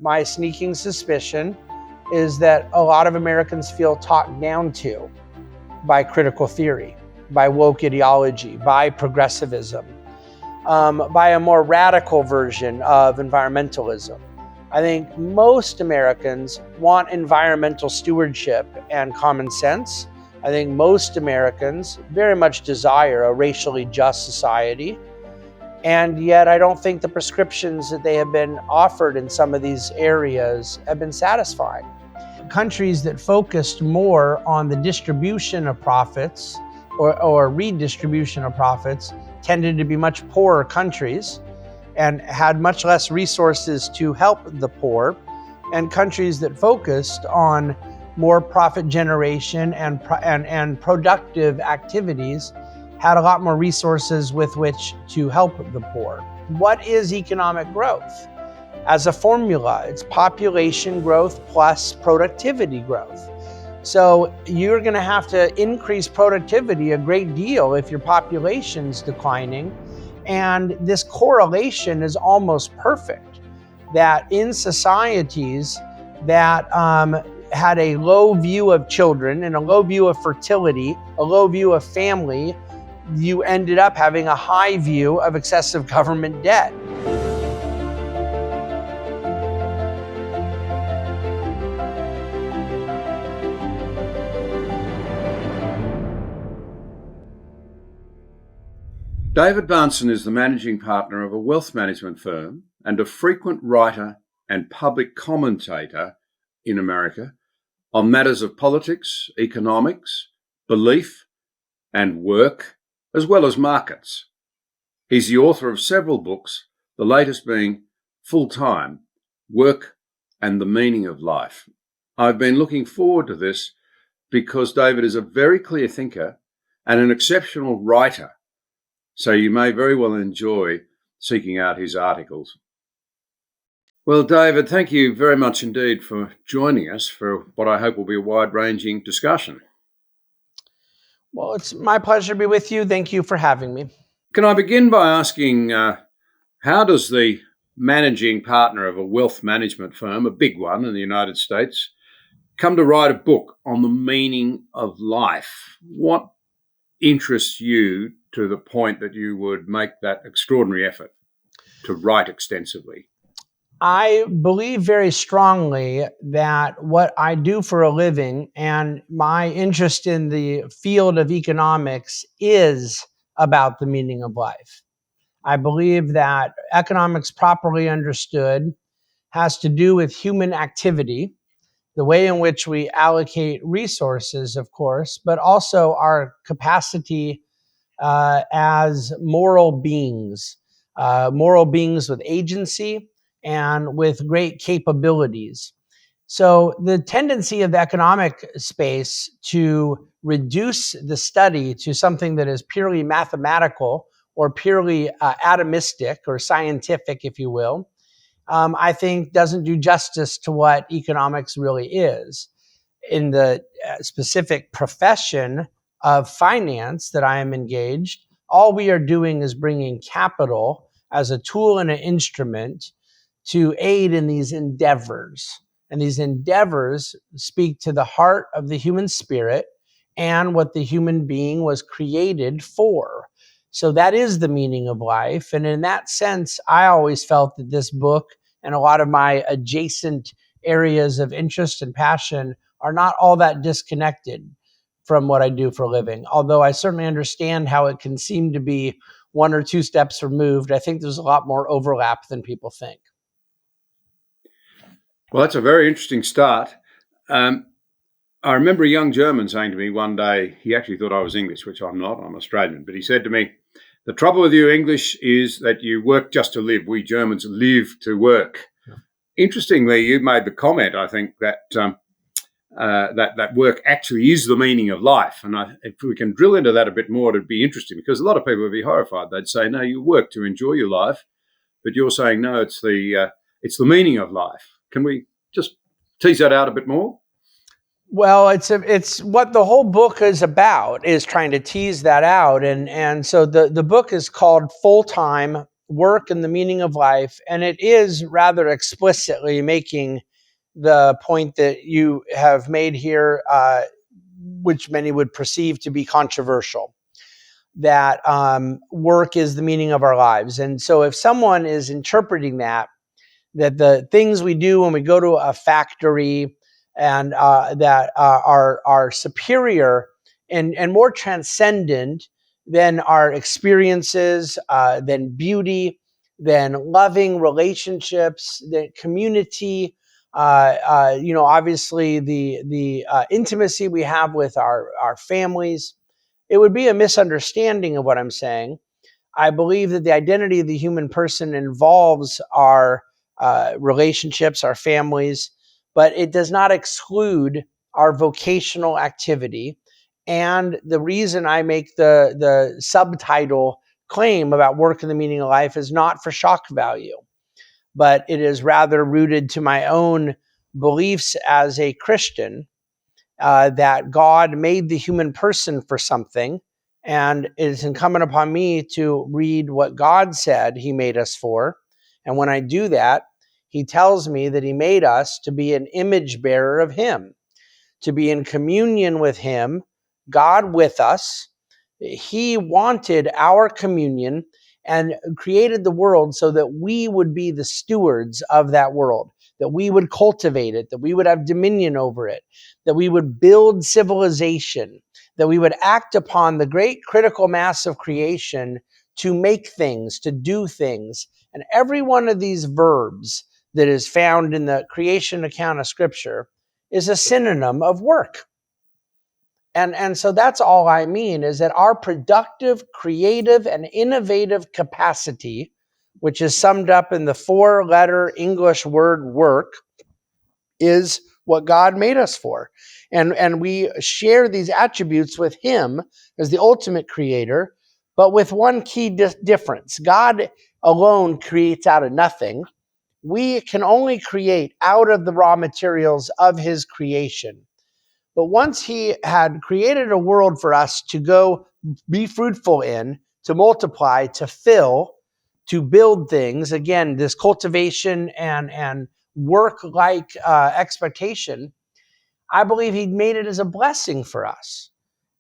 My sneaking suspicion is that a lot of Americans feel talked down to by critical theory, by woke ideology, by progressivism, by a more radical version of environmentalism. I think most Americans want environmental stewardship and common sense. I think most Americans very much desire a racially just society. And yet I don't think the prescriptions that they have been offered in some of these areas have been satisfying. Countries that focused more on the distribution of profits or redistribution of profits tended to be much poorer countries and had much less resources to help the poor. And countries that focused on more profit generation and productive activities had a lot more resources with which to help the poor. What is economic growth? As a formula, it's population growth plus productivity growth. So you're going to have to increase productivity a great deal if your population's declining. And this correlation is almost perfect, that in societies that had a low view of children and a low view of fertility, a low view of family, you ended up having a high view of excessive government debt. David Bahnsen is the managing partner of a wealth management firm and a frequent writer and public commentator in America on matters of politics, economics, belief, and work, as well as markets. He's the author of several books, the latest being Full-Time, Work and the Meaning of Life. I've been looking forward to this because David is a very clear thinker and an exceptional writer, so you may very well enjoy seeking out his articles. Well, David, thank you very much indeed for joining us for what I hope will be a wide-ranging discussion. Well, it's my pleasure to be with you. Thank you for having me. Can I begin by asking, how does the managing partner of a wealth management firm, a big one in the United States, come to write a book on the meaning of life? What interests you to the point that you would make that extraordinary effort to write extensively? I believe very strongly that what I do for a living and my interest in the field of economics is about the meaning of life. I believe that economics properly understood has to do with human activity, the way in which we allocate resources, of course, but also our capacity as moral beings with agency and with great capabilities. So the tendency of the economic space to reduce the study to something that is purely mathematical or purely atomistic or scientific, if you will, I think doesn't do justice to what economics really is. In the specific profession of finance that I am engaged, all we are doing is bringing capital as a tool and an instrument to aid in these endeavors. And these endeavors speak to the heart of the human spirit and what the human being was created for. So that is the meaning of life. And in that sense, I always felt that this book and a lot of my adjacent areas of interest and passion are not all that disconnected from what I do for a living. Although I certainly understand how it can seem to be one or two steps removed, I think there's a lot more overlap than people think. Well, that's a very interesting start. I remember a young German saying to me one day, he actually thought I was English, which I'm not, I'm Australian, but he said to me, "The trouble with you English is that you work just to live. We Germans live to work." Yeah. Interestingly, you made the comment, I think, that that work actually is the meaning of life. And if we can drill into that a bit more, it'd be interesting, because a lot of people would be horrified. They'd say, no, you work to enjoy your life, but you're saying, no, it's the meaning of life. Can we just tease that out a bit more? Well, it's what the whole book is about, is trying to tease that out. And so the book is called Full-Time, work and the meaning of life, and it is rather explicitly making the point that you have made here, which many would perceive to be controversial, that work is the meaning of our lives. And so if someone is interpreting that the things we do when we go to a factory and that are superior and more transcendent than our experiences, than beauty, than loving relationships, than community, obviously the intimacy we have with our families. It would be a misunderstanding of what I'm saying. I believe that the identity of the human person involves our relationships, our families, but it does not exclude our vocational activity. And the reason I make the subtitle claim about work and the meaning of life is not for shock value, but it is rather rooted to my own beliefs as a Christian, that God made the human person for something, and it is incumbent upon me to read what God said he made us for. And when I do that, he tells me that he made us to be an image bearer of him, to be in communion with him, God with us. He wanted our communion and created the world so that we would be the stewards of that world, that we would cultivate it, that we would have dominion over it, that we would build civilization, that we would act upon the great critical mass of creation to make things, to do things. And every one of these verbs that is found in the creation account of Scripture is a synonym of work. And so that's all I mean, is that our productive, creative, and innovative capacity, which is summed up in the 4-letter English word work, is what God made us for. And we share these attributes with him as the ultimate creator, but with one key difference. God alone creates out of nothing. We can only create out of the raw materials of his creation. But once he had created a world for us to go be fruitful in, to multiply, to fill, to build things, again, this cultivation and work-like expectation, I believe he made it as a blessing for us.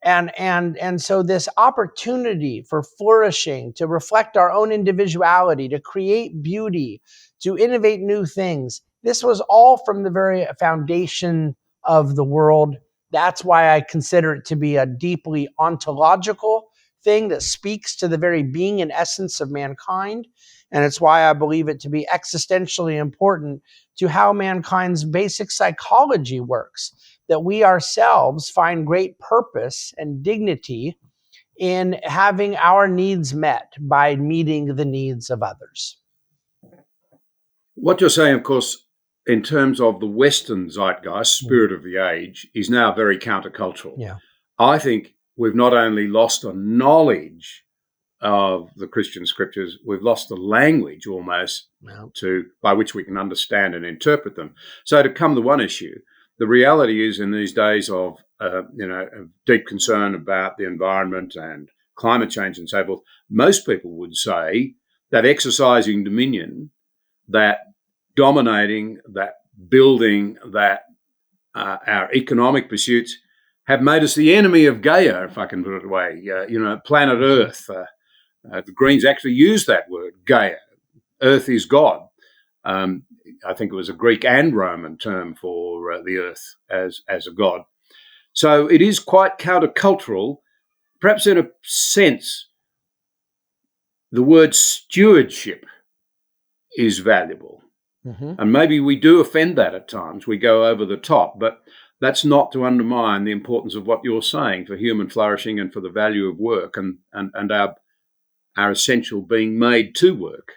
And so this opportunity for flourishing, to reflect our own individuality, to create beauty, to innovate new things, this was all from the very foundation of the world. That's why I consider it to be a deeply ontological thing that speaks to the very being and essence of mankind. And it's why I believe it to be existentially important to how mankind's basic psychology works, that we ourselves find great purpose and dignity in having our needs met by meeting the needs of others. What you're saying, of course, in terms of the Western zeitgeist, spirit of the age, is now very countercultural. Yeah. I think we've not only lost a knowledge of the Christian scriptures, we've lost the language almost by which we can understand and interpret them. So to come to one issue, the reality is in these days of deep concern about the environment and climate change and so forth, most people would say that exercising dominion, that dominating, that building, that our economic pursuits have made us the enemy of Gaia, if I can put it away. Planet Earth. The Greens actually use that word, Gaia. Earth is God. I think it was a Greek and Roman term for the earth as a god. So it is quite countercultural. Perhaps in a sense, the word stewardship is valuable. Mm-hmm. And maybe we do offend that at times. We go over the top, but that's not to undermine the importance of what you're saying for human flourishing and for the value of work and our essential being made to work.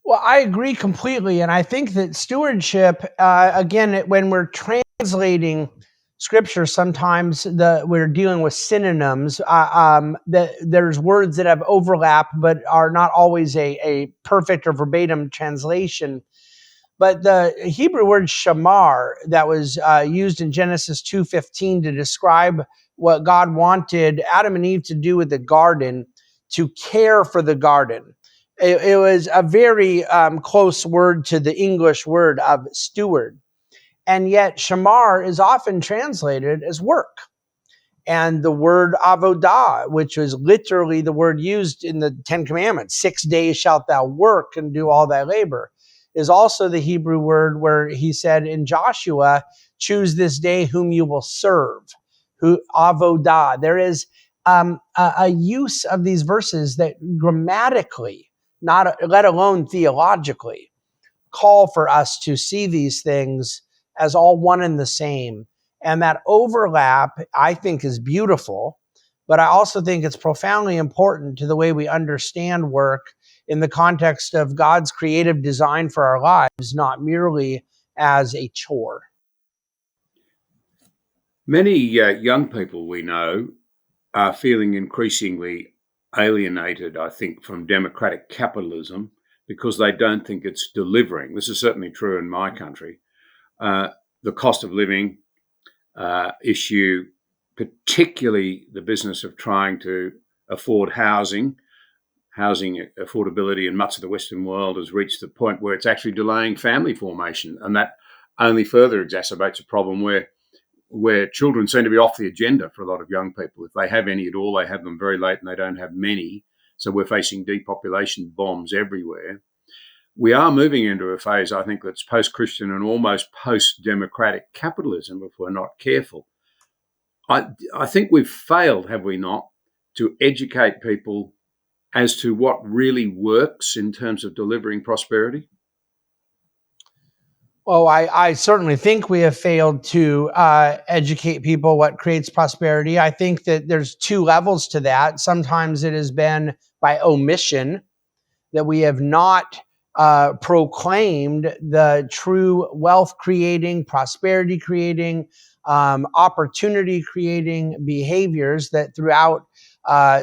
Well, I agree completely. And I think that stewardship, again, when we're translating scripture, sometimes we're dealing with synonyms. There's words that have overlap, but are not always a perfect or verbatim translation. But the Hebrew word shamar that was used in Genesis 2:15 to describe what God wanted Adam and Eve to do with the garden, to care for the garden. It was a very close word to the English word of steward. And yet, shamar is often translated as work. And the word avodah, which was literally the word used in the Ten Commandments, 6 days shalt thou work and do all thy labor, is also the Hebrew word where he said in Joshua, choose this day whom you will serve, who avodah. There is a use of these verses that grammatically, not let alone theologically, call for us to see these things as all one and the same. And that overlap, I think, is beautiful, but I also think it's profoundly important to the way we understand work in the context of God's creative design for our lives, not merely as a chore. Many young people we know are feeling increasingly alienated, I think, from democratic capitalism because they don't think it's delivering. This is certainly true in my country. The cost of living issue, particularly the business of trying to afford housing affordability in much of the Western world has reached the point where it's actually delaying family formation. And that only further exacerbates a problem where children seem to be off the agenda for a lot of young people. If they have any at all, they have them very late and they don't have many. So we're facing depopulation bombs everywhere. We are moving into a phase, I think, that's post-Christian and almost post-democratic capitalism if we're not careful. I think we've failed, have we not, to educate people as to what really works in terms of delivering prosperity? Well, I certainly think we have failed to educate people what creates prosperity. I think that there's two levels to that. Sometimes it has been by omission, that we have not proclaimed the true wealth creating, prosperity creating, opportunity creating behaviors that throughout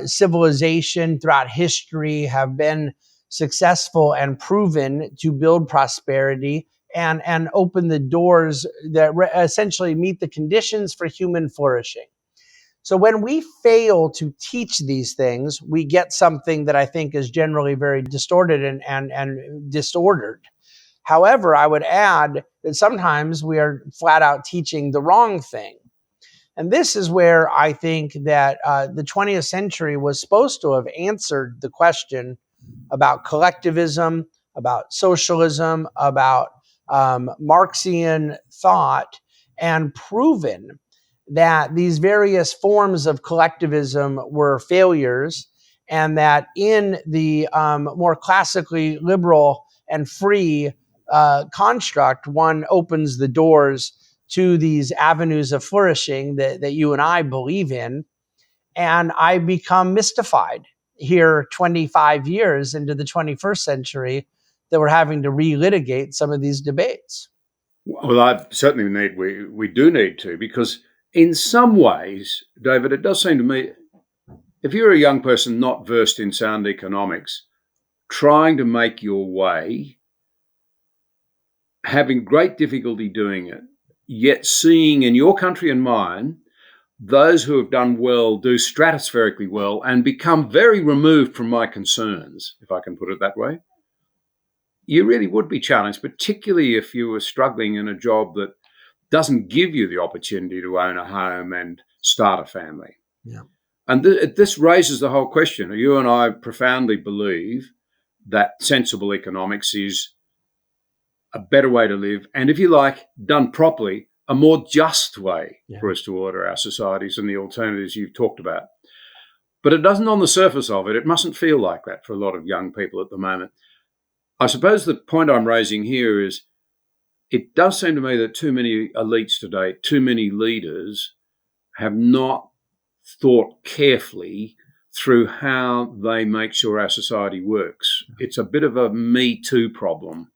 civilization, throughout history, have been successful and proven to build prosperity and open the doors that essentially meet the conditions for human flourishing. So when we fail to teach these things, we get something that I think is generally very distorted and disordered. However, I would add that sometimes we are flat out teaching the wrong thing. And this is where I think that the 20th century was supposed to have answered the question about collectivism, about socialism, about Marxian thought, and proven that these various forms of collectivism were failures, and that in the more classically liberal and free construct, one opens the doors to these avenues of flourishing that you and I believe in. And I become mystified here 25 years into the 21st century that we're having to relitigate some of these debates. Well, we do need to, because in some ways, David, it does seem to me, if you're a young person not versed in sound economics, trying to make your way, having great difficulty doing it, yet seeing in your country and mine, those who have done well do stratospherically well and become very removed from my concerns, if I can put it that way, you really would be challenged, particularly if you were struggling in a job that doesn't give you the opportunity to own a home and start a family. Yeah. And this raises the whole question. You and I profoundly believe that sensible economics is a better way to live, and if you like, done properly, a more just way for us to order our societies and the alternatives you've talked about. But it doesn't, on the surface of it mustn't feel like that for a lot of young people at the moment. I suppose the point I'm raising here is it does seem to me that too many elites today, too many leaders have not thought carefully through how they make sure our society works. It's a bit of a Me Too problem.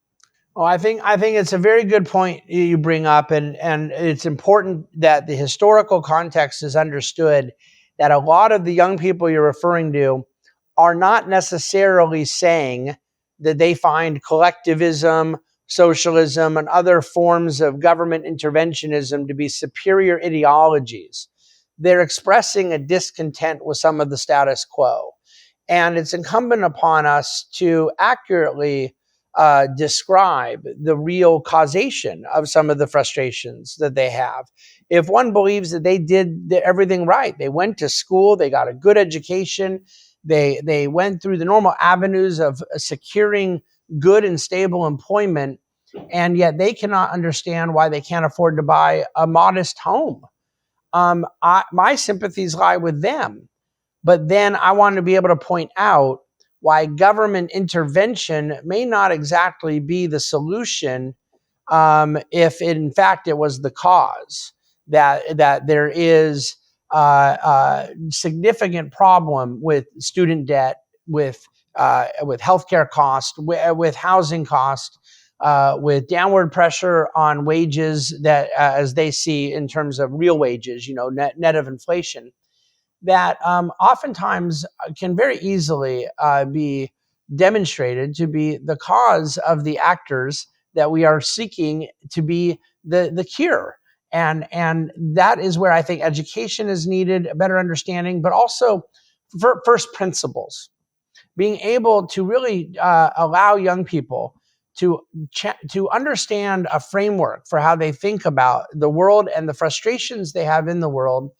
Well, I think it's a very good point you bring up, and it's important that the historical context is understood, that a lot of the young people you're referring to are not necessarily saying that they find collectivism, socialism, and other forms of government interventionism to be superior ideologies. They're expressing a discontent with some of the status quo. And it's incumbent upon us to accurately describe the real causation of some of the frustrations that they have. If one believes that they did everything right, they went to school, they got a good education, they went through the normal avenues of securing good and stable employment, and yet they cannot understand why they can't afford to buy a modest home. My sympathies lie with them. But then I want to be able to point out why government intervention may not exactly be the solution, if in fact it was the cause. That there is significant problem with student debt, with healthcare cost, with housing cost, with downward pressure on wages that, as they see in terms of real wages, net of inflation, that oftentimes can very easily be demonstrated to be the cause of the actors that we are seeking to be the cure. And that is where I think education is needed, a better understanding, but also first principles, being able to really allow young people to understand a framework for how they think about the world and the frustrations they have in the world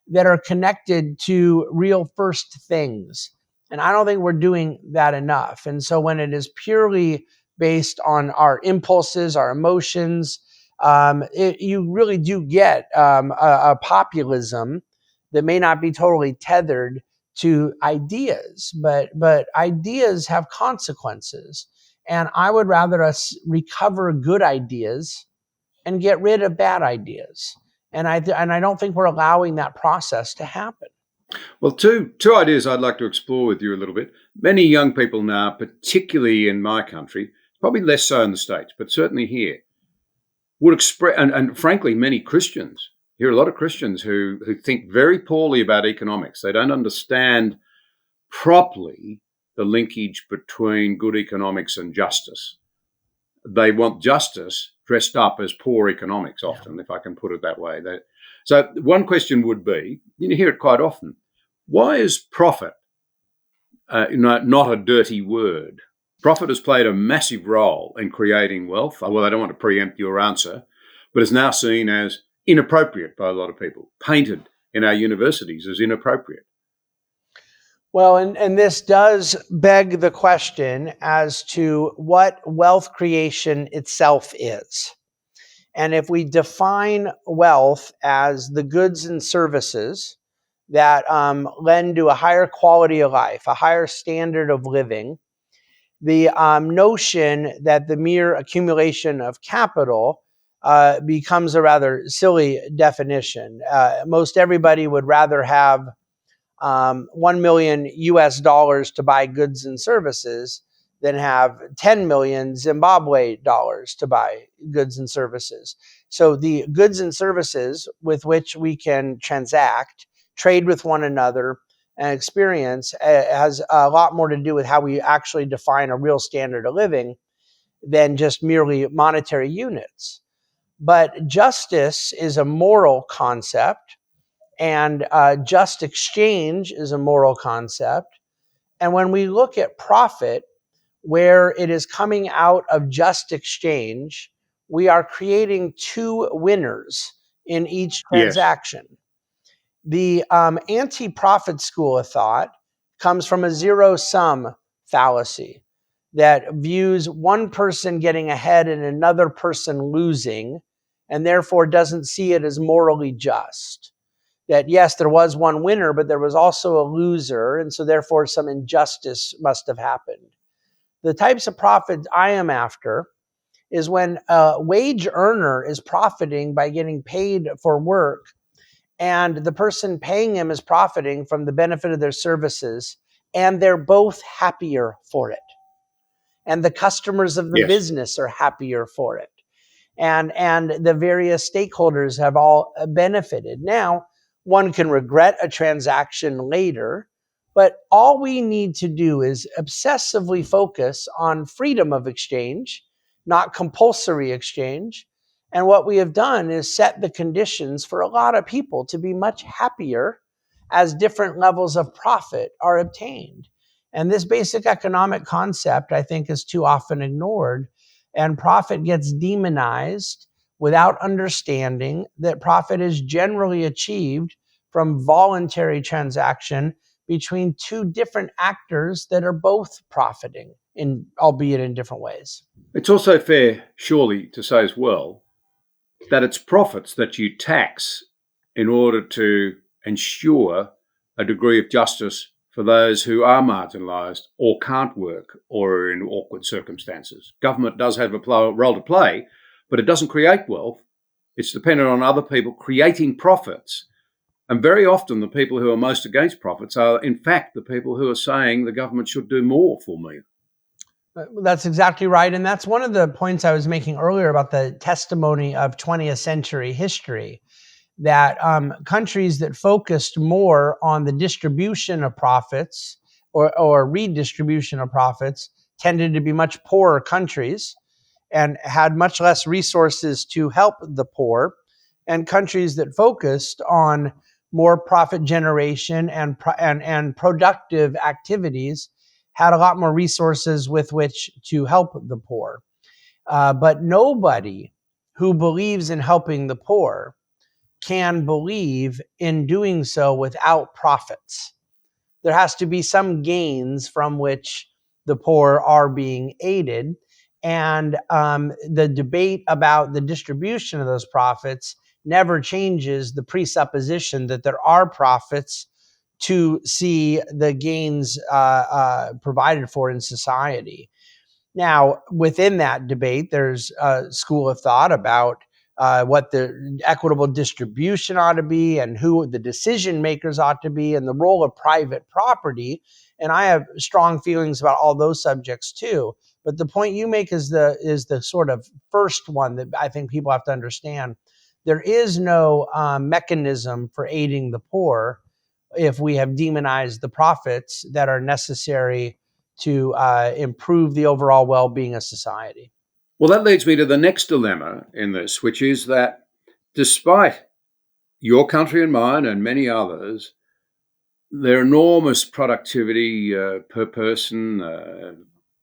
that are connected to real first things. And I don't think we're doing that enough. And so when it is purely based on our impulses, our emotions, you really do get a populism that may not be totally tethered to ideas, but ideas have consequences. And I would rather us recover good ideas and get rid of bad ideas. And I don't think we're allowing that process to happen. Well, two ideas I'd like to explore with you a little bit. Many young people now, particularly in my country, probably less so in the States, but certainly here, would express, and frankly, many Christians, here are a lot of Christians who think very poorly about economics. They don't understand properly the linkage between good economics and justice. They want justice dressed up as poor economics often, if I can put it that way. So one question would be, you hear it quite often, why is profit not a dirty word? Profit has played a massive role in creating wealth. Well, I don't want to preempt your answer, but is now seen as inappropriate by a lot of people, painted in our universities as inappropriate. Well, and this does beg the question as to what wealth creation itself is. And if we define wealth as the goods and services that lend to a higher quality of life, a higher standard of living, the notion that the mere accumulation of capital becomes a rather silly definition. Most everybody would rather have 1 million US dollars to buy goods and services than have 10 million Zimbabwe dollars to buy goods and services. So the goods and services with which we can transact, trade with one another, and experience has a lot more to do with how we actually define a real standard of living than just merely monetary units. But justice is a moral concept, and just exchange is a moral concept. And when we look at profit, where it is coming out of just exchange, we are creating two winners in each Yes. transaction. The anti-profit school of thought comes from a zero-sum fallacy that views one person getting ahead and another person losing, and therefore doesn't see it as morally just. That yes, there was one winner, but there was also a loser, and so therefore some injustice must have happened. The types of profit I am after is when a wage earner is profiting by getting paid for work, and the person paying him is profiting from the benefit of their services, and they're both happier for it. And the customers of the Yes. business are happier for it. And the various stakeholders have all benefited. Now, one can regret a transaction later, but all we need to do is obsessively focus on freedom of exchange, not compulsory exchange. And what we have done is set the conditions for a lot of people to be much happier as different levels of profit are obtained. And this basic economic concept, I think, is too often ignored. And profit gets demonized without understanding that profit is generally achieved from voluntary transaction between two different actors that are both profiting, albeit in different ways. It's also fair, surely, to say as well that it's profits that you tax in order to ensure a degree of justice for those who are marginalised or can't work or are in awkward circumstances. Government does have a role to play, but it doesn't create wealth. It's dependent on other people creating profits. And very often the people who are most against profits are, in fact, the people who are saying the government should do more for me. That's exactly right. And that's one of the points I was making earlier about the testimony of 20th century history, that countries that focused more on the distribution of profits or redistribution of profits tended to be much poorer countries and had much less resources to help the poor. And countries that focused on more profit generation and productive activities had a lot more resources with which to help the poor. But nobody who believes in helping the poor can believe in doing so without profits. There has to be some gains from which the poor are being aided. And the debate about the distribution of those profits never changes the presupposition that there are profits to see the gains provided for in society. Now, within that debate, there's a school of thought about what the equitable distribution ought to be and who the decision makers ought to be and the role of private property. And I have strong feelings about all those subjects too. But the point you make is the sort of first one that I think people have to understand. There is no mechanism for aiding the poor if we have demonized the profits that are necessary to improve the overall well-being of society. Well, that leads me to the next dilemma in this, which is that despite your country and mine and many others, their enormous productivity per person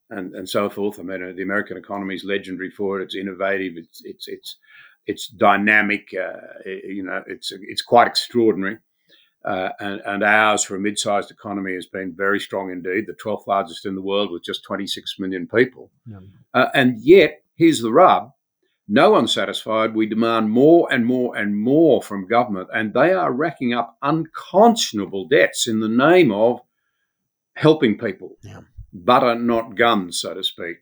and so forth. I mean, the American economy is legendary for it. It's innovative. It's dynamic. It's quite extraordinary. And ours, for a mid-sized economy, has been very strong indeed, the 12th largest in the world with just 26 million people. Yeah. And yet, here's the rub, no one's satisfied. We demand more and more and more from government, and they are racking up unconscionable debts in the name of helping people. Yeah. Butter, not guns, so to speak.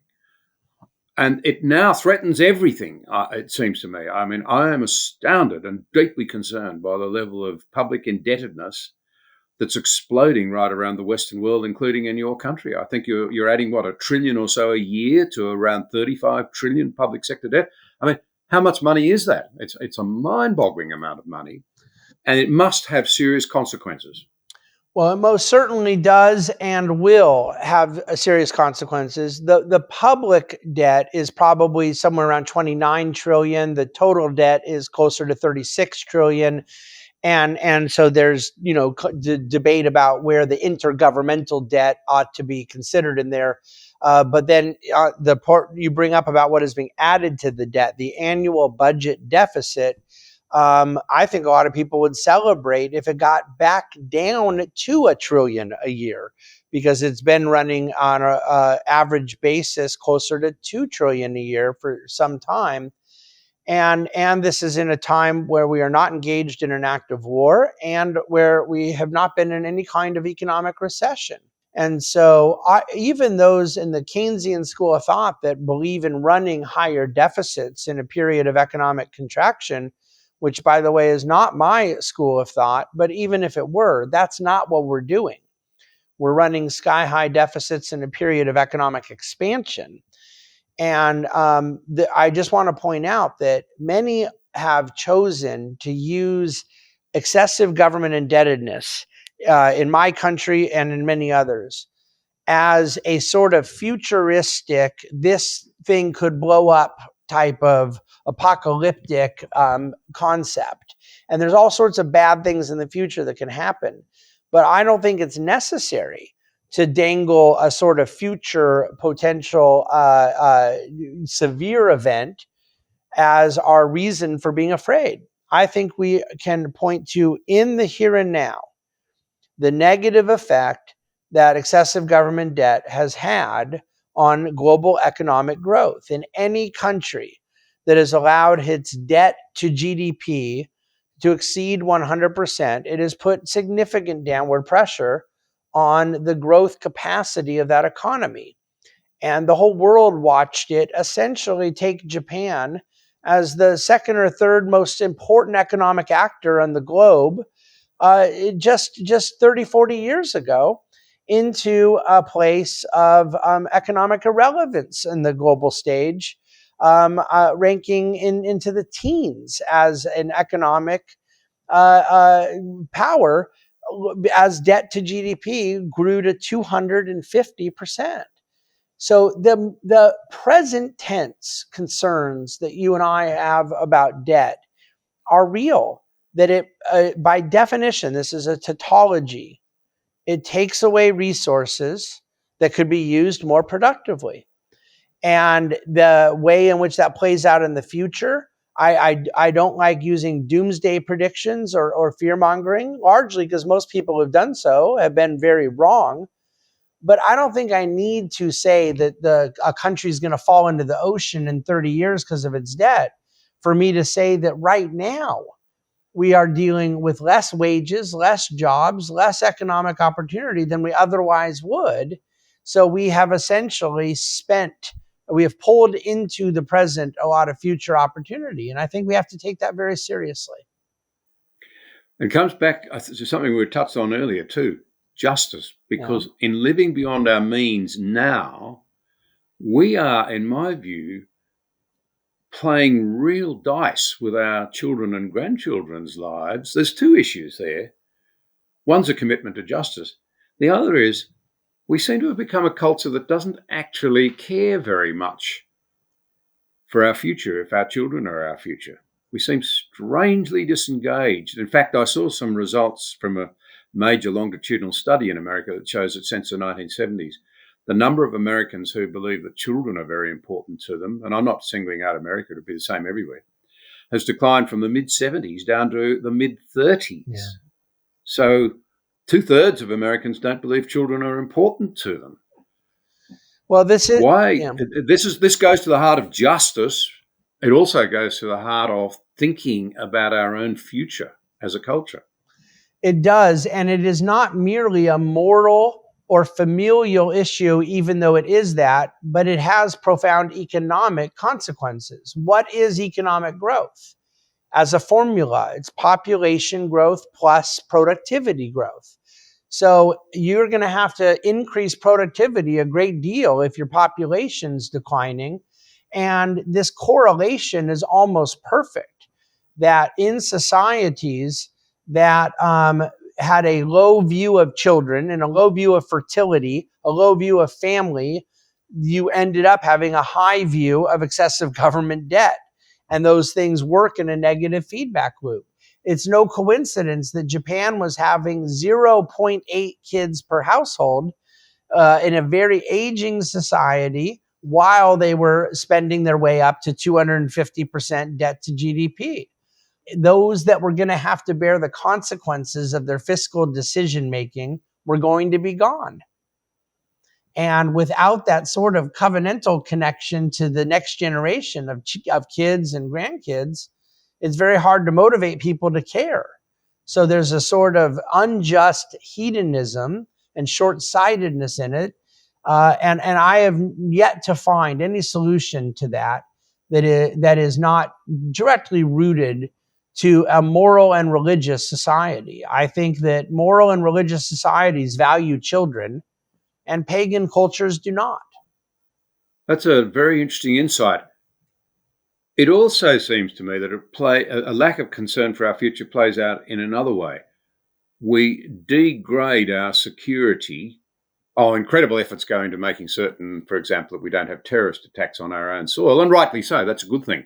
And it now threatens everything, it seems to me. I mean, I am astounded and deeply concerned by the level of public indebtedness that's exploding right around the Western world, including in your country. I think you're adding, $1 trillion or so a year to around 35 trillion public sector debt. I mean, how much money is that? It's a mind-boggling amount of money, and it must have serious consequences. Well, it most certainly does and will have serious consequences. The public debt is probably somewhere around 29 trillion. The total debt is closer to 36 trillion. And so there's, debate about where the intergovernmental debt ought to be considered in there. But then the part you bring up about what is being added to the debt, the annual budget deficit, I think a lot of people would celebrate if it got back down to $1 trillion a year, because it's been running on a average basis closer to $2 trillion a year for some time. And this is in a time where we are not engaged in an active war and where we have not been in any kind of economic recession. And so even those in the Keynesian school of thought that believe in running higher deficits in a period of economic contraction, which, by the way, is not my school of thought, but even if it were, that's not what we're doing. We're running sky-high deficits in a period of economic expansion. And I just want to point out that many have chosen to use excessive government indebtedness in my country and in many others as a sort of futuristic, this thing could blow up type of apocalyptic concept. And there's all sorts of bad things in the future that can happen. But I don't think it's necessary to dangle a sort of future potential severe event as our reason for being afraid. I think we can point to, in the here and now, the negative effect that excessive government debt has had on global economic growth. In any country that has allowed its debt to GDP to exceed 100%, it has put significant downward pressure on the growth capacity of that economy. And the whole world watched it essentially take Japan as the second or third most important economic actor on the globe just 30, 40 years ago into a place of economic irrelevance in the global stage, ranking into the teens as an economic power, as debt to GDP grew to 250%. So the present tense concerns that you and I have about debt are real. That it, by definition, this is a tautology. It takes away resources that could be used more productively. And the way in which that plays out in the future, I don't like using doomsday predictions or fear mongering, largely because most people who have done so have been very wrong. But I don't think I need to say that a country is going to fall into the ocean in 30 years because of its debt for me to say that right now we are dealing with less wages, less jobs, less economic opportunity than we otherwise would. So we have essentially we have pulled into the present a lot of future opportunity. And I think we have to take that very seriously. It comes back to something we touched on earlier too, justice, because in living beyond our means now, we are, in my view, playing real dice with our children and grandchildren's lives. There's two issues there. One's a commitment to justice. The other is we seem to have become a culture that doesn't actually care very much for our future, if our children are our future. We seem strangely disengaged. In fact, I saw some results from a major longitudinal study in America that shows that since the 1970s, the number of Americans who believe that children are very important to them, and I'm not singling out America, it'll be the same everywhere, has declined from the mid-70s down to the mid-30s. Yeah. So 2/3 of Americans don't believe children are important to them. Well, this is why. Yeah. This goes to the heart of justice. It also goes to the heart of thinking about our own future as a culture. It does, and it is not merely a moral or familial issue, even though it is that, but it has profound economic consequences. What is economic growth? As a formula, it's population growth plus productivity growth. So you're going to have to increase productivity a great deal if your population's declining. And this correlation is almost perfect, that in societies that had a low view of children and a low view of fertility, a low view of family, you ended up having a high view of excessive government debt. And those things work in a negative feedback loop. It's no coincidence that Japan was having 0.8 kids per household in a very aging society while they were spending their way up to 250% debt to GDP. Those that were going to have to bear the consequences of their fiscal decision making were going to be gone. And without that sort of covenantal connection to the next generation of kids and grandkids, it's very hard to motivate people to care. So there's a sort of unjust hedonism and short-sightedness in it. And I have yet to find any solution to that is not directly rooted to a moral and religious society. I think that moral and religious societies value children, and pagan cultures do not. That's a very interesting insight. It also seems to me that a lack of concern for our future plays out in another way. We degrade our security. Incredible efforts go into making certain, for example, that we don't have terrorist attacks on our own soil, and rightly so, that's a good thing.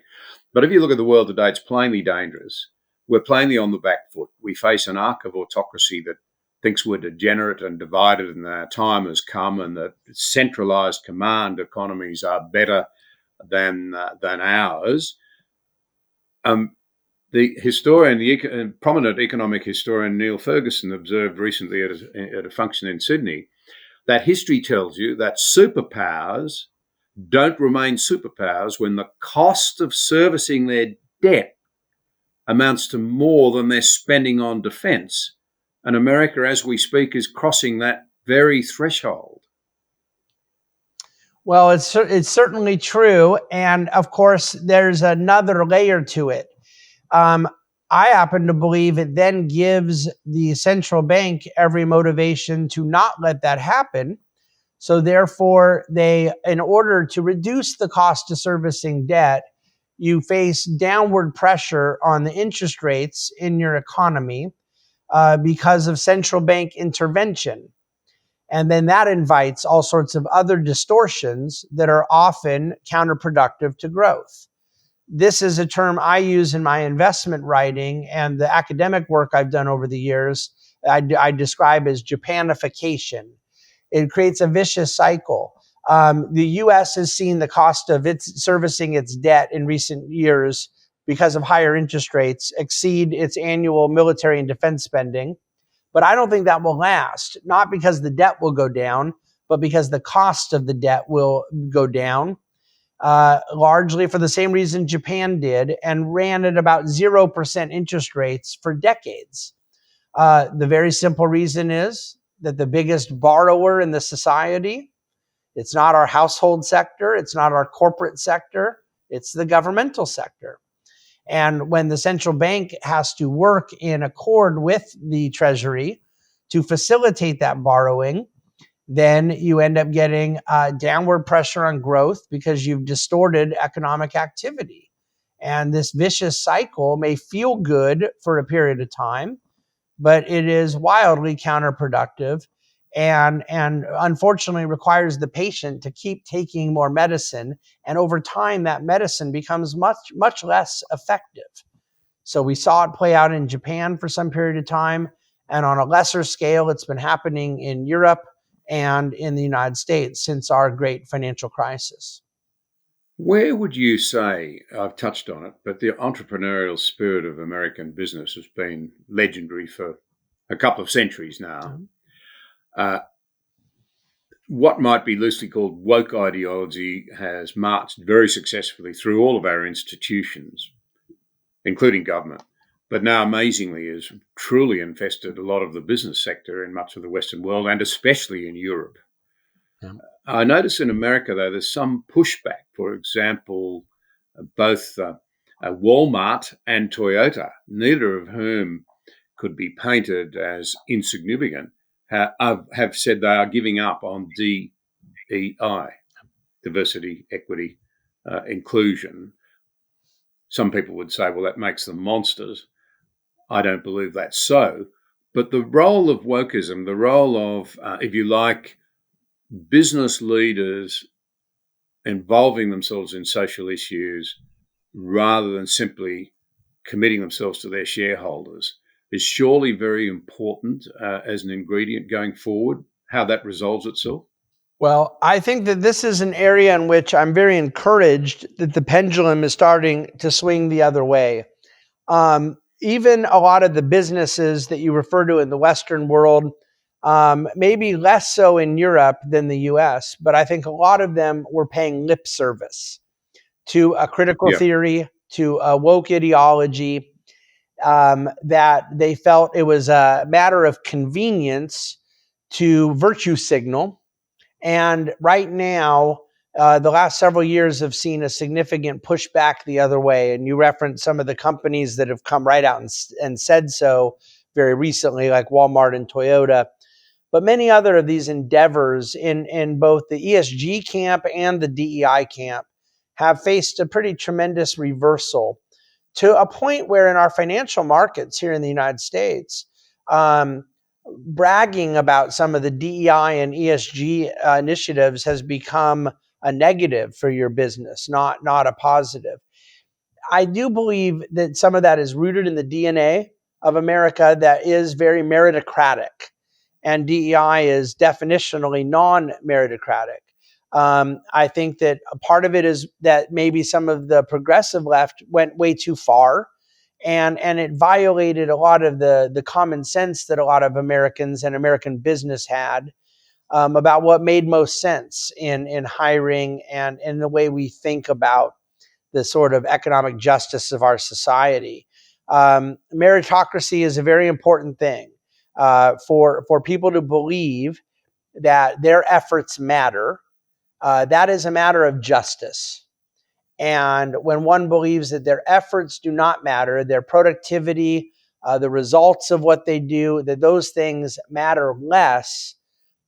But if you look at the world today, it's plainly dangerous. We're plainly on the back foot. We face an arc of autocracy that thinks we're degenerate and divided and our time has come, and that centralized command economies are better than ours. The historian, prominent economic historian Neil Ferguson observed recently at a function in Sydney that history tells you that superpowers don't remain superpowers when the cost of servicing their debt amounts to more than they're spending on defence. And America, as we speak, is crossing that very threshold. Well, it's certainly true. And of course, there's another layer to it. I happen to believe it then gives the central bank every motivation to not let that happen. So therefore, in order to reduce the cost of servicing debt, you face downward pressure on the interest rates in your economy because of central bank intervention. And then that invites all sorts of other distortions that are often counterproductive to growth. This is a term I use in my investment writing and the academic work I've done over the years. I describe as Japanification. It creates a vicious cycle. The U.S. has seen the cost of its servicing its debt in recent years because of higher interest rates exceed its annual military and defense spending. But I don't think that will last, not because the debt will go down, but because the cost of the debt will go down, largely for the same reason Japan did and ran at about 0% interest rates for decades. The very simple reason is that the biggest borrower in the society, it's not our household sector, it's not our corporate sector, it's the governmental sector. And when the central bank has to work in accord with the Treasury to facilitate that borrowing, then you end up getting downward pressure on growth because you've distorted economic activity. And this vicious cycle may feel good for a period of time, but it is wildly counterproductive and unfortunately requires the patient to keep taking more medicine. And over time, that medicine becomes much less effective. So we saw it play out in Japan for some period of time. And on a lesser scale, it's been happening in Europe and in the United States since our great financial crisis. Where would you say, I've touched on it, but the entrepreneurial spirit of American business has been legendary for a couple of centuries now. What might be loosely called woke ideology has marched very successfully through all of our institutions, including government, but now amazingly has truly infested a lot of the business sector in much of the Western world and especially in Europe. Yeah. I notice in America, though, there's some pushback. For example, both Walmart and Toyota, neither of whom could be painted as insignificant, have said they are giving up on DEI, diversity, equity, inclusion. Some people would say, well, that makes them monsters. I don't believe that's so. But the role of wokeism, the role of, if you like, business leaders involving themselves in social issues rather than simply committing themselves to their shareholders is surely very important as an ingredient going forward, how that resolves itself. Well, I think that this is an area in which I'm very encouraged that the pendulum is starting to swing the other way. Even a lot of the businesses that you refer to in the Western world, maybe less so in Europe than the US, but I think a lot of them were paying lip service to a critical theory, to a woke ideology, that they felt it was a matter of convenience to virtue signal. And right now, the last several years have seen a significant pushback the other way. And you referenced some of the companies that have come right out and said so very recently, like Walmart and Toyota. But many other of these endeavors in both the ESG camp and the DEI camp have faced a pretty tremendous reversal to a point where in our financial markets here in the United States, bragging about some of the DEI and ESG initiatives has become a negative for your business, not a positive. I do believe that some of that is rooted in the DNA of America that is very meritocratic. and DEI is definitionally non-meritocratic. I think that a part of it is that maybe some of the progressive left went way too far, and it violated a lot of the common sense that a lot of Americans and American business had, about what made most sense in hiring and in the way we think about the sort of economic justice of our society. Meritocracy is a very important thing, for people to believe that their efforts matter. That is a matter of justice. And when one believes that their efforts do not matter, their productivity, the results of what they do, that those things matter less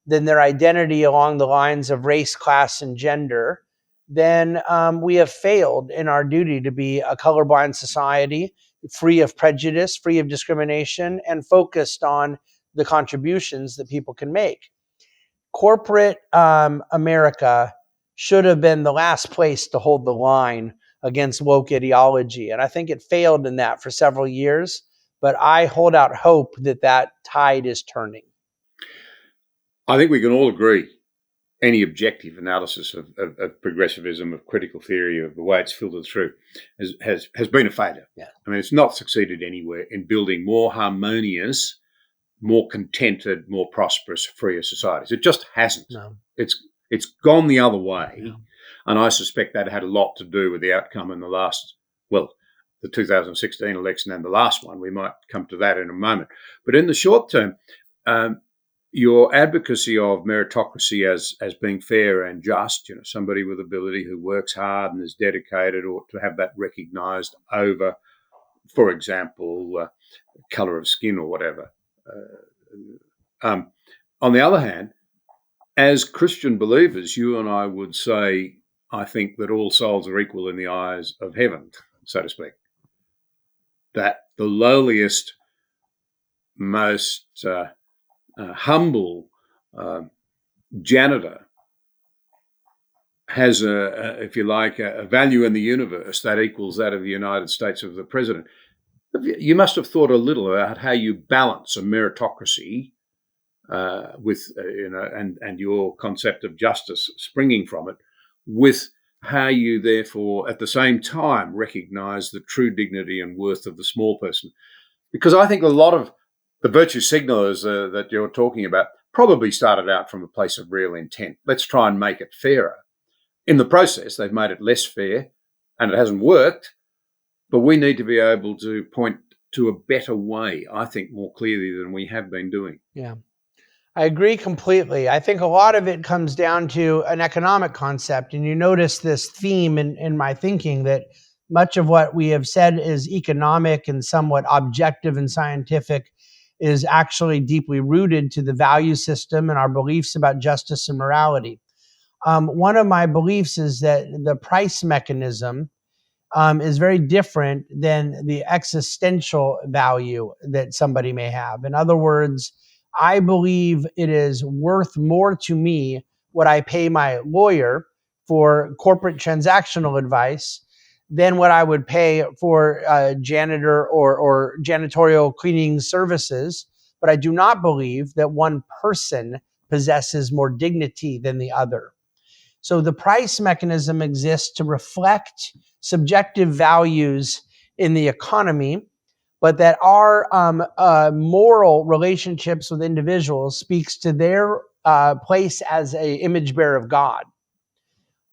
than their identity along the lines of race, class, and gender, then we have failed in our duty to be a colorblind society, free of prejudice, free of discrimination, and focused on the contributions that people can make. Corporate America should have been the last place to hold the line against woke ideology. And I think it failed in that for several years. But I hold out hope that that tide is turning. I think we can all agree any objective analysis of progressivism, of critical theory, of the way it's filtered through, has been a failure. Yeah. I mean, it's not succeeded anywhere in building more harmonious, more contented, more prosperous, freer societies. It just hasn't. No. It's gone the other way, Yeah. and I suspect that had a lot to do with the outcome in the 2016 election and the last one. We might come to that in a moment. But in the short term, your advocacy of meritocracy as being fair and just, somebody with ability who works hard and is dedicated, ought to have that recognised over, for example, colour of skin or whatever. On the other hand, as Christian believers, you and I would say, I think that all souls are equal in the eyes of heaven, so to speak. That the lowliest, most humble janitor has if you like, a value in the universe that equals that of the United States of the president. You must have thought a little about how you balance a meritocracy with, and your concept of justice springing from it, with how you therefore at the same time recognise the true dignity and worth of the small person. Because I think a lot of the virtue signalers that you're talking about probably started out from a place of real intent. Let's try and make it fairer. In the process, they've made it less fair, and it hasn't worked. But we need to be able to point to a better way, I think, more clearly than we have been doing. Yeah, I agree completely. I think a lot of it comes down to an economic concept. And you notice this theme in my thinking, that much of what we have said is economic and somewhat objective and scientific is actually deeply rooted to the value system and our beliefs about justice and morality. One of my beliefs is that the price mechanism is very different than the existential value that somebody may have. In other words, I believe it is worth more to me what I pay my lawyer for corporate transactional advice than what I would pay for janitor or janitorial cleaning services. But I do not believe that one person possesses more dignity than the other. So the price mechanism exists to reflect subjective values in the economy, but that our moral relationships with individuals speaks to their place as an image bearer of God.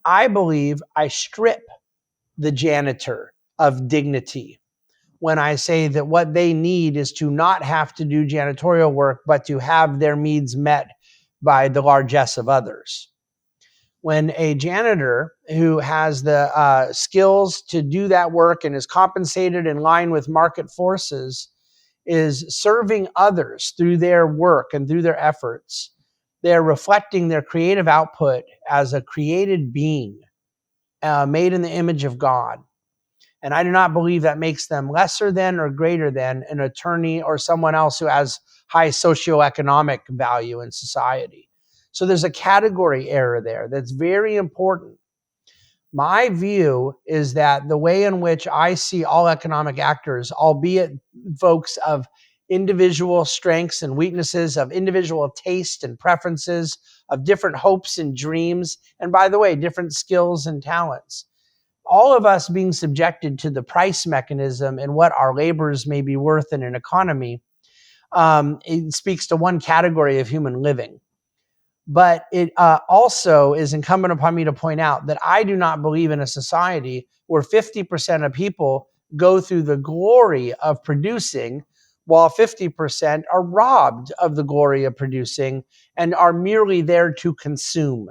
I believe I strip the janitor of dignity when I say that what they need is to not have to do janitorial work, but to have their needs met by the largesse of others. When a janitor who has the skills to do that work and is compensated in line with market forces is serving others through their work and through their efforts, they're reflecting their creative output as a created being made in the image of God. And I do not believe that makes them lesser than or greater than an attorney or someone else who has high socioeconomic value in society. So there's a category error there that's very important. My view is that the way in which I see all economic actors, albeit folks of individual strengths and weaknesses, of individual taste and preferences, of different hopes and dreams, and by the way, different skills and talents. All of us being subjected to the price mechanism and what our labors may be worth in an economy, it speaks to one category of human living. But it also is incumbent upon me to point out that I do not believe in a society where 50% of people go through the glory of producing while 50% are robbed of the glory of producing and are merely there to consume.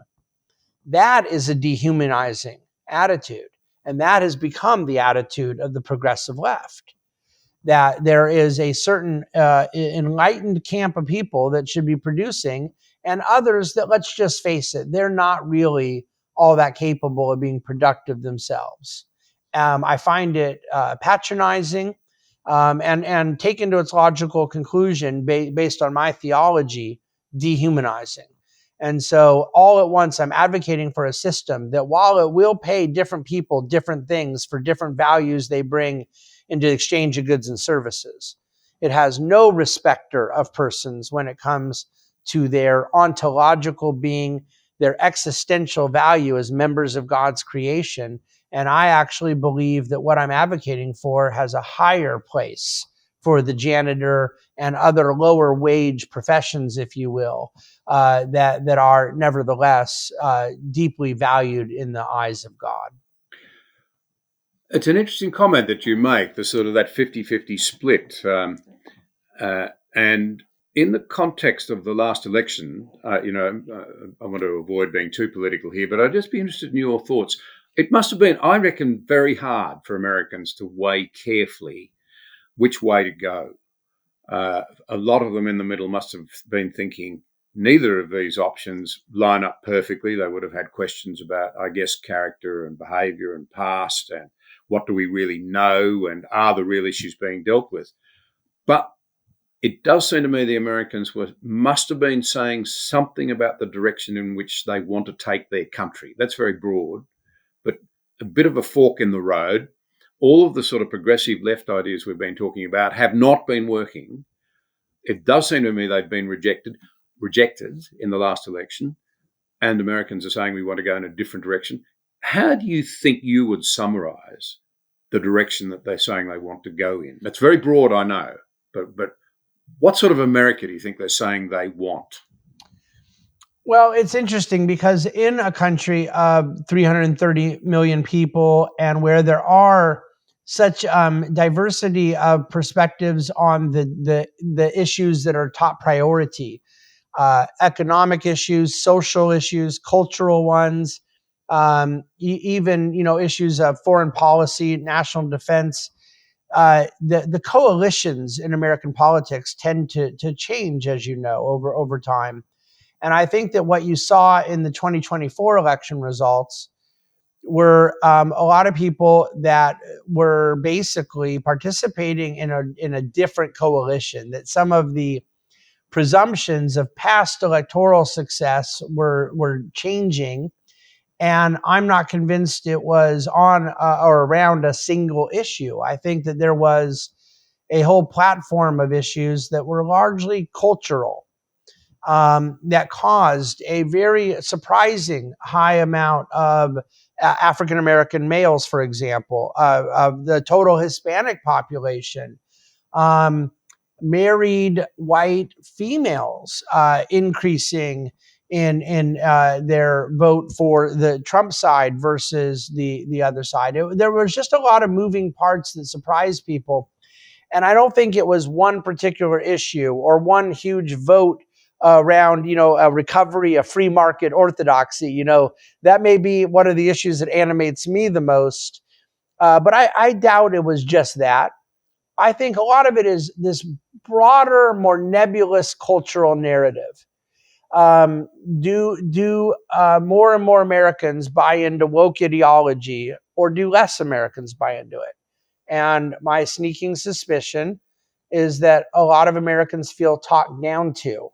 That is a dehumanizing attitude. And that has become the attitude of the progressive left. That there is a certain enlightened camp of people that should be producing, and others that, let's just face it, they're not really all that capable of being productive themselves. I find it patronizing, and taken to its logical conclusion based on my theology, dehumanizing. And so all at once, I'm advocating for a system that, while it will pay different people different things for different values they bring into the exchange of goods and services, it has no respecter of persons when it comes to their ontological being, their existential value as members of God's creation. And I actually believe that what I'm advocating for has a higher place for the janitor and other lower wage professions, if you will, that are nevertheless deeply valued in the eyes of God. It's an interesting comment that you make, the sort of that 50-50 split. And in the context of the last election, I want to avoid being too political here, but I'd just be interested in your thoughts. It must have been, I reckon, very hard for Americans to weigh carefully which way to go. A lot of them in the middle must have been thinking, neither of these options line up perfectly. They would have had questions about, I guess, character and behaviour and past and what do we really know and are the real issues being dealt with. But it does seem to me the Americans must have been saying something about the direction in which they want to take their country. That's very broad, but a bit of a fork in the road. All of the sort of progressive left ideas we've been talking about have not been working. It does seem to me they've been rejected in the last election, and Americans are saying we want to go in a different direction. How do you think you would summarise the direction that they're saying they want to go in? That's very broad, I know, but what sort of America do you think they're saying they want? Well, it's interesting because in a country of 330 million people, and where there are such diversity of perspectives on the issues that are top priority, economic issues, social issues, cultural ones, even issues of foreign policy, national defense. The coalitions in American politics tend to change, as you know, over time. And I think that what you saw in the 2024 election results were a lot of people that were basically participating in a different coalition, that some of the presumptions of past electoral success were changing. And I'm not convinced it was on or around a single issue. I think that there was a whole platform of issues that were largely cultural, that caused a very surprising high amount of African American males, for example, of the total Hispanic population, married white females increasing in their vote for the Trump side versus the other side. There was just a lot of moving parts that surprised people. And I don't think it was one particular issue or one huge vote around, a recovery of free market orthodoxy. That may be one of the issues that animates me the most. But I doubt it was just that. I think a lot of it is this broader, more nebulous cultural narrative. Do more and more Americans buy into woke ideology, or do less Americans buy into it? And my sneaking suspicion is that a lot of Americans feel talked down to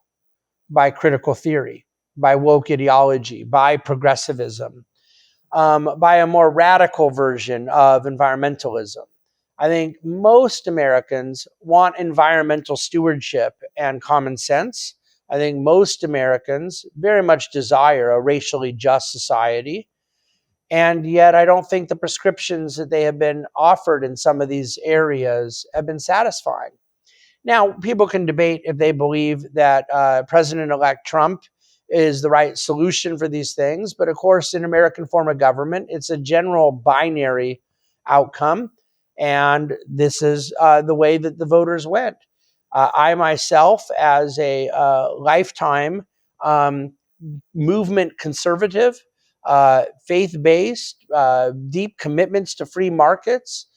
by critical theory, by woke ideology, by progressivism, by a more radical version of environmentalism. I think most Americans want environmental stewardship and common sense. I think most Americans very much desire a racially just society. And yet, I don't think the prescriptions that they have been offered in some of these areas have been satisfying. Now, people can debate if they believe that President elect Trump is the right solution for these things. But of course, in American form of government, it's a general binary outcome. And this is the way that the voters went. I myself, as a lifetime um, movement conservative, faith based, deep commitments to free markets,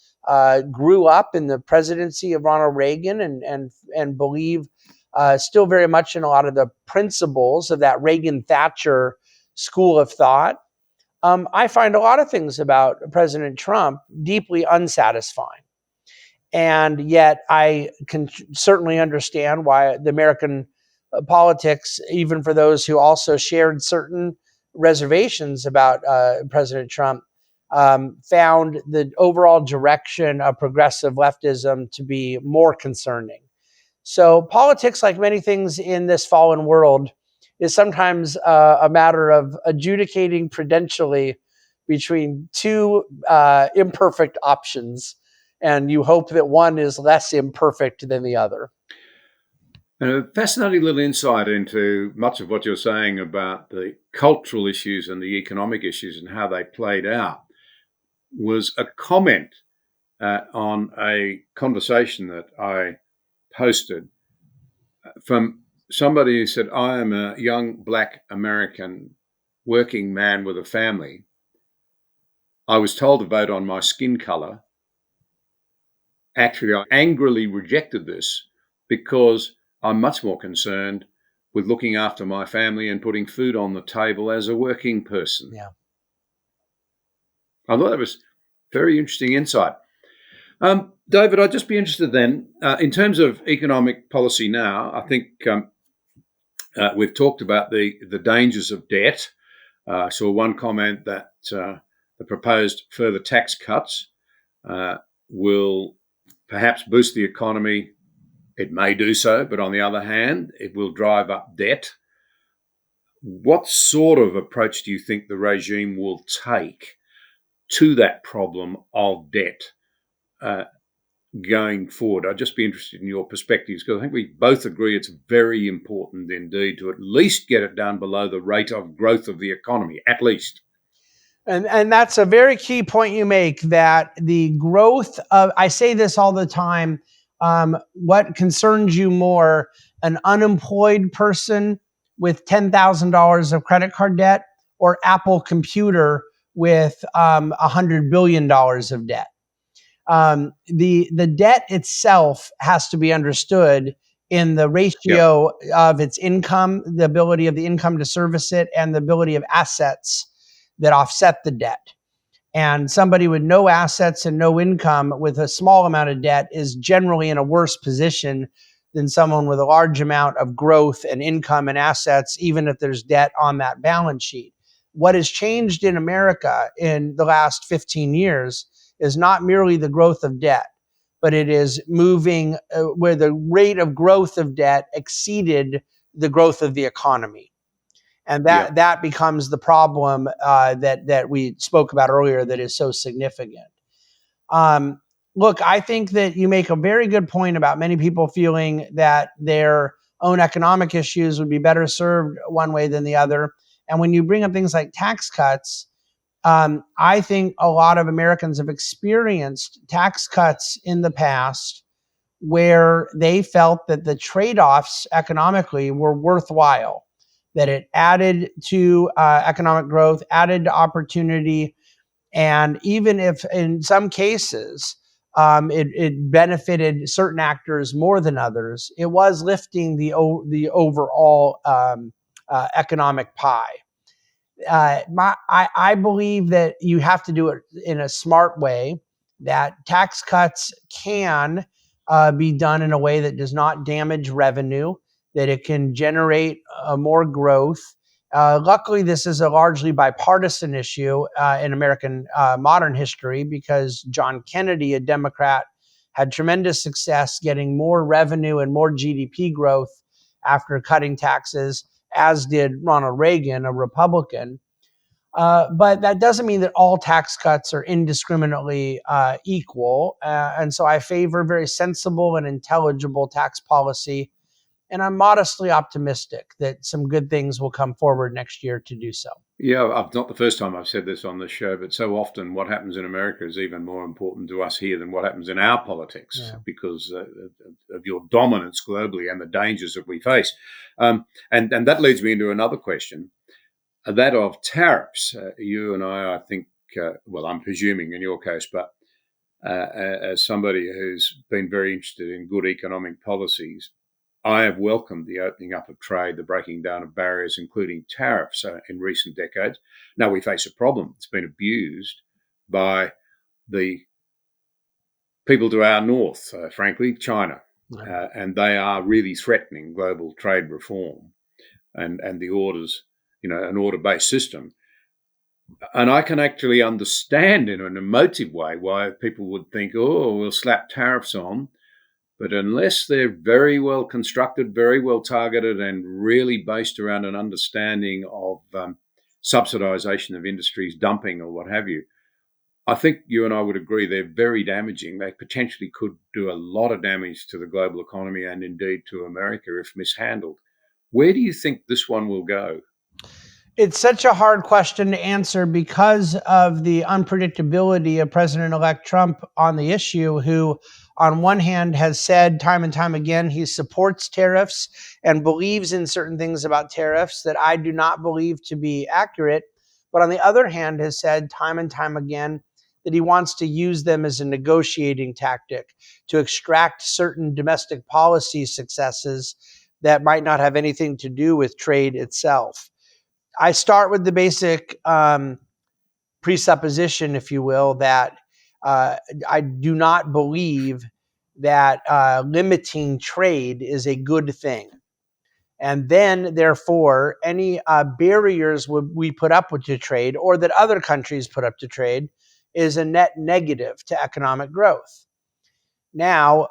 grew up in the presidency of Ronald Reagan and believe still very much in a lot of the principles of that Reagan Thatcher school of thought. I find a lot of things about President Trump deeply unsatisfying. And yet, I can certainly understand why the American politics, even for those who also shared certain reservations about President Trump, found the overall direction of progressive leftism to be more concerning. So, politics, like many things in this fallen world, is sometimes a matter of adjudicating prudentially between two imperfect options, and you hope that one is less imperfect than the other. And a fascinating little insight into much of what you're saying about the cultural issues and the economic issues and how they played out was a comment on a conversation that I posted from somebody who said, I am a young Black American working man with a family. I was told to vote on my skin color. Actually, I angrily rejected this because I'm much more concerned with looking after my family and putting food on the table as a working person. Yeah. I thought that was very interesting insight. David, I'd just be interested then, in terms of economic policy now, I think we've talked about the dangers of debt. I saw one comment that the proposed further tax cuts will perhaps boost the economy. It may do so, but on the other hand, it will drive up debt. What sort of approach do you think the regime will take to that problem of debt going forward? I'd just be interested in your perspectives, because I think we both agree it's very important indeed to at least get it down below the rate of growth of the economy, at least. And that's a very key point you make, that the growth of, I say this all the time, what concerns you more, an unemployed person with $10,000 of credit card debt, or Apple Computer with $100 billion of debt? The debt itself has to be understood in the ratio of its income, the ability of the income to service it, and the ability of assets that offset the debt. And somebody with no assets and no income with a small amount of debt is generally in a worse position than someone with a large amount of growth and income and assets, even if there's debt on that balance sheet. What has changed in America in the last 15 years is not merely the growth of debt, but it is moving where the rate of growth of debt exceeded the growth of the economy. And that becomes the problem that we spoke about earlier, that is so significant. Look, I think that you make a very good point about many people feeling that their own economic issues would be better served one way than the other. And when you bring up things like tax cuts, I think a lot of Americans have experienced tax cuts in the past where they felt that the trade-offs economically were worthwhile, that it added to economic growth, added to opportunity. And even if in some cases it benefited certain actors more than others, it was lifting the overall economic pie. I believe that you have to do it in a smart way, that tax cuts can be done in a way that does not damage revenue, that it can generate more growth, Luckily, this is a largely bipartisan issue in American modern history because John Kennedy, a Democrat, had tremendous success getting more revenue and more GDP growth after cutting taxes, as did Ronald Reagan, a Republican. But that doesn't mean that all tax cuts are indiscriminately equal. And so I favor very sensible and intelligible tax policy. And I'm modestly optimistic that some good things will come forward next year to do so. Yeah, not the first time I've said this on the show, but so often what happens in America is even more important to us here than what happens in our politics because of your dominance globally and the dangers that we face. And that leads me into another question, that of tariffs. You and I think, well, I'm presuming in your case, but as somebody who's been very interested in good economic policies, I have welcomed the opening up of trade, the breaking down of barriers, including tariffs in recent decades. Now we face a problem. It's been abused by the people to our north, frankly, China. And they are really threatening global trade reform and the orders, an order-based system. And I can actually understand in an emotive way why people would think, oh, we'll slap tariffs on. But unless they're very well constructed, very well targeted, and really based around an understanding of subsidization of industries, dumping or what have you, I think you and I would agree they're very damaging. They potentially could do a lot of damage to the global economy and indeed to America if mishandled. Where do you think this one will go? It's such a hard question to answer because of the unpredictability of President-elect Trump on the issue, who on one hand has said time and time again he supports tariffs and believes in certain things about tariffs that I do not believe to be accurate, but on the other hand has said time and time again that he wants to use them as a negotiating tactic to extract certain domestic policy successes that might not have anything to do with trade itself. I start with the basic presupposition, if you will, that I do not believe that limiting trade is a good thing. And then, therefore, any barriers we put up with to trade or that other countries put up to trade is a net negative to economic growth. Now,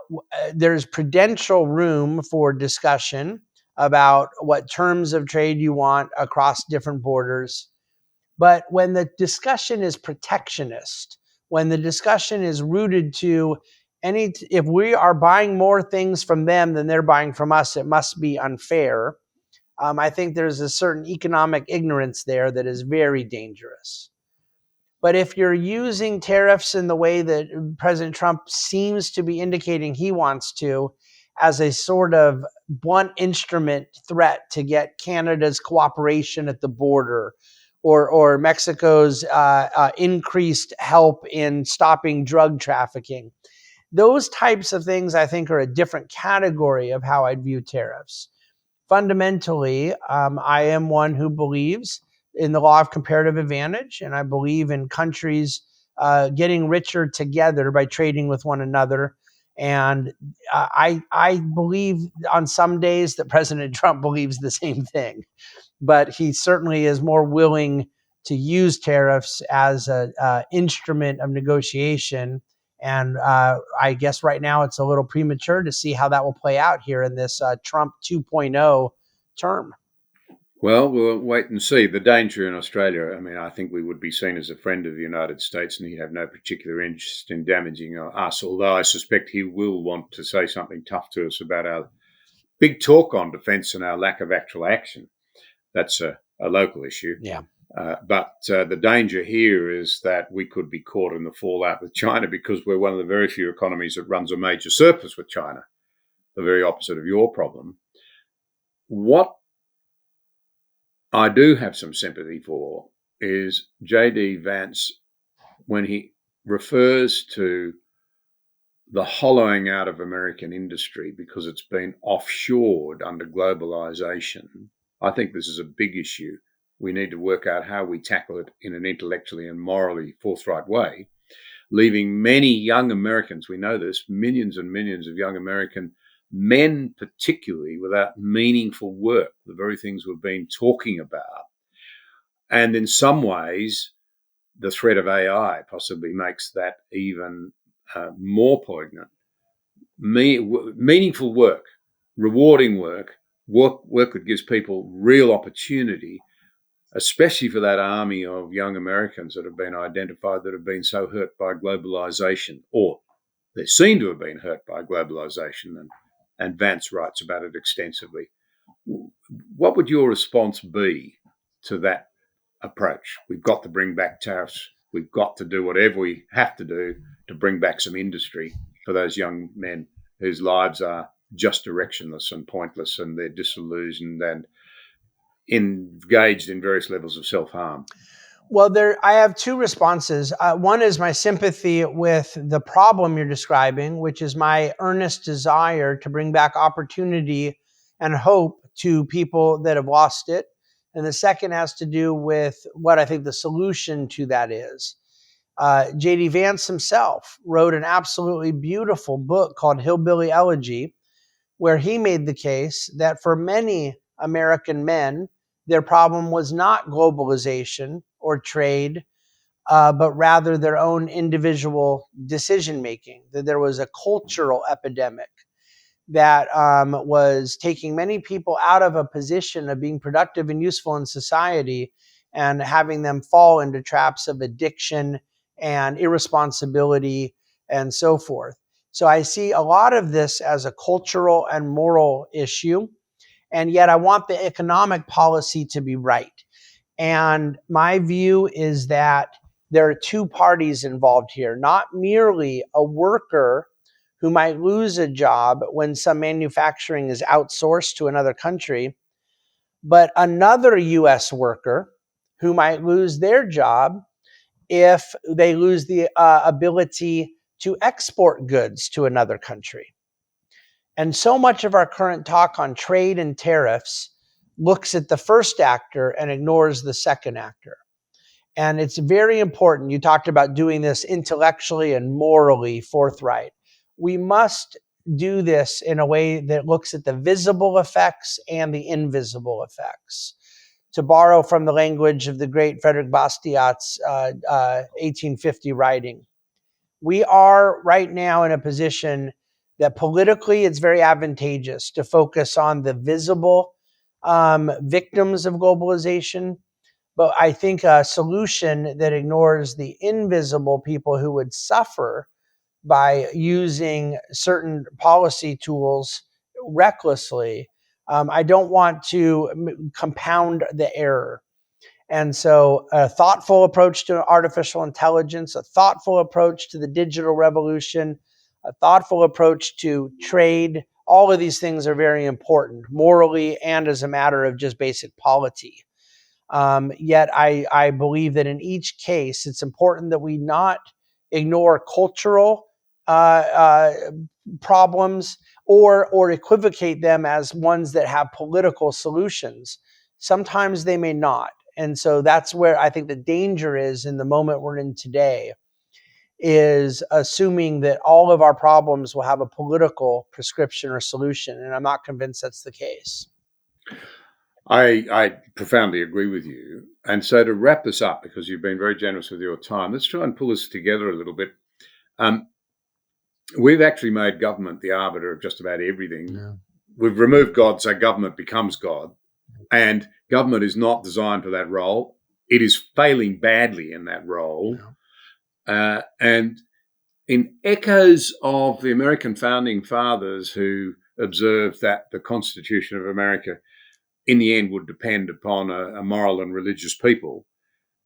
there's prudential room for discussion about what terms of trade you want across different borders. But when the discussion is protectionist, when the discussion is rooted to if we are buying more things from them than they're buying from us, it must be unfair. I think there's a certain economic ignorance there that is very dangerous. But if you're using tariffs in the way that President Trump seems to be indicating he wants to, as a sort of blunt instrument threat to get Canada's cooperation at the border, or Mexico's increased help in stopping drug trafficking, those types of things I think are a different category of how I'd view tariffs. Fundamentally, I am one who believes in the law of comparative advantage, and I believe in countries getting richer together by trading with one another. And I believe on some days that President Trump believes the same thing, but he certainly is more willing to use tariffs as an instrument of negotiation. And I guess right now it's a little premature to see how that will play out here in this Trump 2.0 term. Well, we'll wait and see. The danger in Australia, I mean, I think we would be seen as a friend of the United States and he'd have no particular interest in damaging us, although I suspect he will want to say something tough to us about our big talk on defence and our lack of actual action. That's a local issue. Yeah. But the danger here is that we could be caught in the fallout with China because we're one of the very few economies that runs a major surplus with China, the very opposite of your problem. What I do have some sympathy for is J.D. Vance when he refers to the hollowing out of American industry because it's been offshored under globalization. I think this is a big issue. We need to work out how we tackle it in an intellectually and morally forthright way, leaving many young Americans, we know this, millions and millions of young American men particularly, without meaningful work, the very things we've been talking about. And in some ways, the threat of AI possibly makes that even more poignant. Meaningful work, rewarding work that gives people real opportunity, especially for that army of young Americans that have been identified that have been so hurt by globalization, or they seem to have been hurt by globalization, and Vance writes about it extensively. What would your response be to that approach? We've got to bring back tariffs. We've got to do whatever we have to do to bring back some industry for those young men whose lives are just directionless and pointless, and they're disillusioned and engaged in various levels of self-harm. Well, I have two responses. One is my sympathy with the problem you're describing, which is my earnest desire to bring back opportunity and hope to people that have lost it. And the second has to do with what I think the solution to that is. J.D. Vance himself wrote an absolutely beautiful book called Hillbilly Elegy, where he made the case that for many American men, their problem was not globalization or trade, but rather their own individual decision making, that there was a cultural epidemic that was taking many people out of a position of being productive and useful in society and having them fall into traps of addiction and irresponsibility and so forth. So I see a lot of this as a cultural and moral issue. And yet I want the economic policy to be right. And my view is that there are two parties involved here, not merely a worker who might lose a job when some manufacturing is outsourced to another country, but another US worker who might lose their job if they lose the ability to export goods to another country. And so much of our current talk on trade and tariffs looks at the first actor and ignores the second actor. And it's very important. You talked about doing this intellectually and morally forthright. We must do this in a way that looks at the visible effects and the invisible effects. To borrow from the language of the great Frederick Bastiat's 1850 writing, we are right now in a position that politically it's very advantageous to focus on the visible victims of globalization. But I think a solution that ignores the invisible people who would suffer by using certain policy tools recklessly, I don't want to compound the error. And so a thoughtful approach to artificial intelligence, a thoughtful approach to the digital revolution, a thoughtful approach to trade, all of these things are very important morally and as a matter of just basic polity. Yet I believe that in each case, it's important that we not ignore cultural problems or equivocate them as ones that have political solutions. Sometimes they may not. And so that's where I think the danger is in the moment we're in today, is assuming that all of our problems will have a political prescription or solution. And I'm not convinced that's the case. I profoundly agree with you. And so to wrap this up, because you've been very generous with your time, let's try and pull this together a little bit. We've actually made government the arbiter of just about everything. Yeah. We've removed God, so government becomes God. And government is not designed for that role. It is failing badly in that role. Yeah. And in echoes of the American founding fathers who observed that the Constitution of America in the end would depend upon a moral and religious people,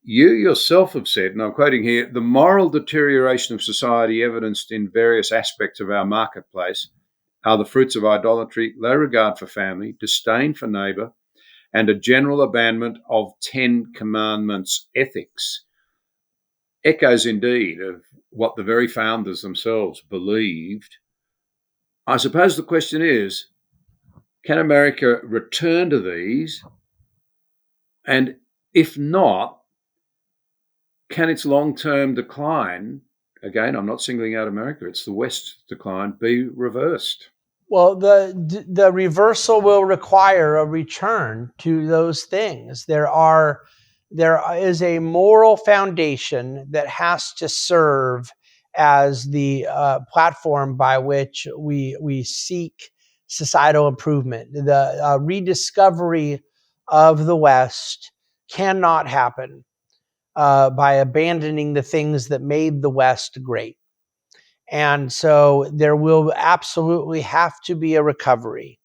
you yourself have said, and I'm quoting here, the moral deterioration of society evidenced in various aspects of our marketplace are the fruits of idolatry, low regard for family, disdain for neighbour, and a general abandonment of 10 Commandments ethics. Echoes indeed of what the very founders themselves believed. I suppose the question is, can America return to these? And if not, can its long-term decline, again, I'm not singling out America, it's the West's decline, be reversed? Well, the reversal will require a return to those things. There are there is a moral foundation that has to serve as the platform by which we seek societal improvement. The rediscovery of the West cannot happen by abandoning the things that made the West great. And so there will absolutely have to be a recovery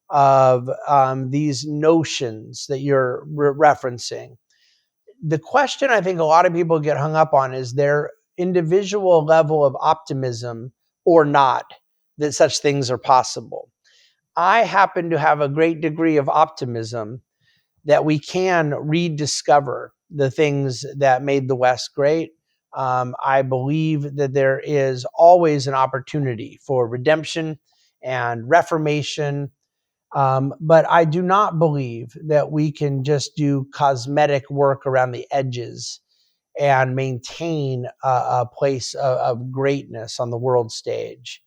of these notions that you're referencing. The question I think a lot of people get hung up on is their individual level of optimism or not that such things are possible. I happen to have a great degree of optimism that we can rediscover the things that made the West great. I believe that there is always an opportunity for redemption and reformation. But I do not believe that we can just do cosmetic work around the edges and maintain a place of greatness on the world stage.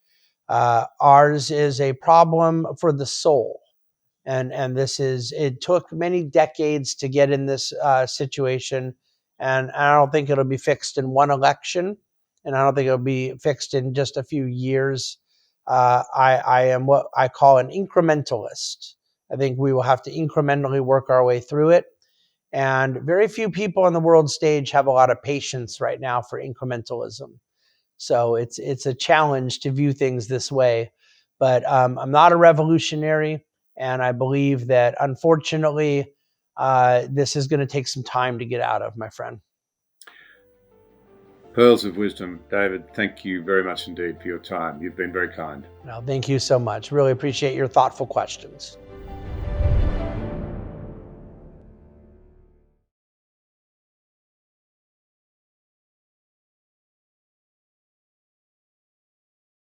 Ours is a problem for the soul. And this is, it took many decades to get in this situation. And I don't think it'll be fixed in one election. And I don't think it'll be fixed in just a few years. I am what I call an incrementalist. I think we will have to incrementally work our way through it. And very few people on the world stage have a lot of patience right now for incrementalism. So it's a challenge to view things this way. But I'm not a revolutionary, and I believe that unfortunately, this is going to take some time to get out of, my friend. Pearls of wisdom. David, thank you very much indeed for your time. You've been very kind. Well, thank you so much. Really appreciate your thoughtful questions.